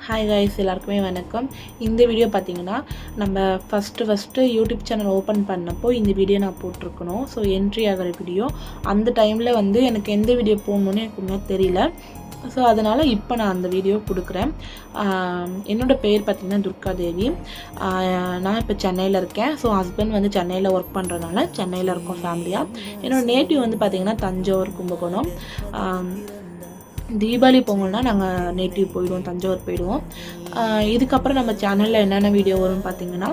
Hi guys, எல்லாருக்குமே வணக்கம். இந்த வீடியோ பார்த்தீங்கன்னா நம்ம ஃபஸ்ட்டு யூடியூப் சேனல் ஓப்பன் பண்ணப்போ இந்த வீடியோ நான் போட்டிருக்கணும். ஸோ என்ட்ரி ஆகிற வீடியோ அந்த டைமில் எனக்கு எந்த வீடியோ போடணுன்னு எனக்கு தெரியல. ஸோ அதனால் இப்போ நான் அந்த வீடியோ கொடுக்குறேன். என்னோடய பேர் பார்த்திங்கன்னா துர்காதேவி. நான் இப்போ சென்னையில் இருக்கேன். ஸோ ஹஸ்பண்ட் சென்னையில் ஒர்க் பண்ணுறதுனால சென்னையில் இருக்கோம் ஃபேமிலியாக. என்னோடய நேட்டிவ் பார்த்திங்கன்னா தஞ்சாவூர், கும்பகோணம். தீபாவளி பொங்கல்னா நாங்கள் நேட்டிவ் போயிடுவோம், தஞ்சாவூர் போயிடுவோம். இதுக்கப்புறம் நம்ம சேனலில் என்னென்ன வீடியோ வரும்னு பார்த்திங்கன்னா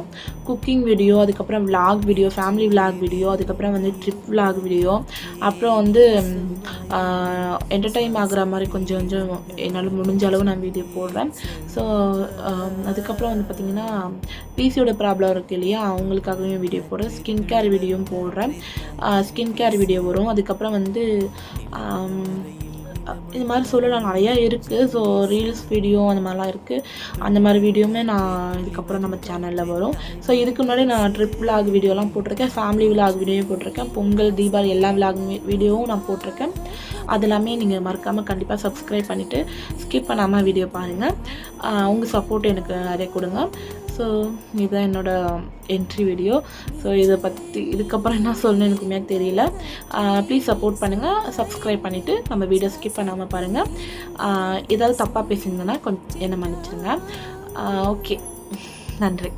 குக்கிங் வீடியோ, அதுக்கப்புறம் vlog video, family vlog video, அதுக்கப்புறம் ட்ரிப் விலாக் வீடியோ, அப்புறம் என்டர்டைன் ஆகிற மாதிரி கொஞ்சம் என்னால் முடிஞ்ச அளவு நான் வீடியோ போடுறேன். ஸோ அதுக்கப்புறம் பார்த்திங்கன்னா பிசியோட ப்ராப்ளம் இருக்குது இல்லையா, அவங்களுக்காகவே வீடியோ போடுறேன். ஸ்கின் கேர் வீடியோவும் போடுறேன். ஸ்கின் கேர் வீடியோ வரும். அதுக்கப்புறம் இது மாதிரி சொல்லலாம், நிறையா இருக்குது. ஸோ ரீல்ஸ் வீடியோ அந்த மாதிரிலாம் இருக்குது. அந்த மாதிரி வீடியோவுமே நான் இதுக்கப்புறம் நம்ம சேனலில் வரும். ஸோ இதுக்கு முன்னாடி நான் ட்ரிப் விலாக் வீடியோலாம் போட்டிருக்கேன், ஃபேமிலி விலாக் வீடியோவும் போட்டிருக்கேன், பொங்கல், தீபாவளி எல்லா விலாக் வீடியோவும் நான் போட்டிருக்கேன். அது எல்லாமே நீங்கள் மறக்காமல் கண்டிப்பாக சப்ஸ்கிரைப் பண்ணிவிட்டு ஸ்கிப் பண்ணாமல் வீடியோ பாருங்கள். உங்கள் சப்போர்ட் எனக்கு நிறைய கொடுங்க. ஸோ இதுதான் என்னோடய என்ட்ரி வீடியோ. ஸோ இதை பற்றி இதுக்கப்புறம் என்ன சொல்லணும்னு எனக்குமே தெரியல. ப்ளீஸ் சப்போர்ட் பண்ணுங்கள், சப்ஸ்கிரைப் பண்ணிவிட்டு நம்ம வீடியோ ஸ்கிப் பண்ணாமல் பாருங்கள். ஏதாவது தப்பாக பேசியிருந்தேன்னா கொஞ்சம் என்னை மன்னிச்சிடுங்க. ஓகே, நன்றி.